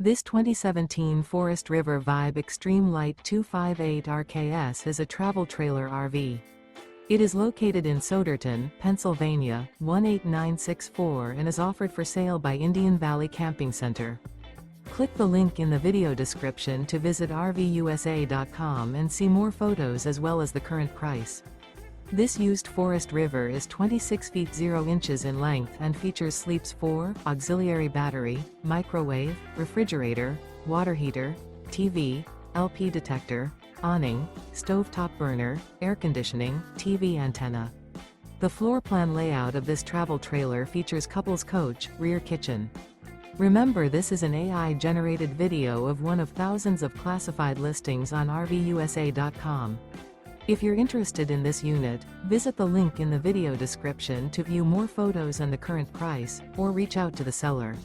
This 2017 Forest River Vibe Extreme Lite 258 RKS is a travel trailer RV. It is located in Souderton, Pennsylvania, 18964 and is offered for sale by Indian Valley Camping Center. Click the link in the video description to visit RVUSA.com and see more photos as well as the current price. This used Forest River is 26 feet 0 inches in length and features sleeps 4, auxiliary battery, microwave, refrigerator, water heater, TV, LP detector, awning, stovetop burner, air conditioning, TV antenna. The floor plan layout of this travel trailer features couples coach, rear kitchen. Remember, this is an AI-generated video of one of thousands of classified listings on RVUSA.com. If you're interested in this unit, visit the link in the video description to view more photos and the current price, or reach out to the seller.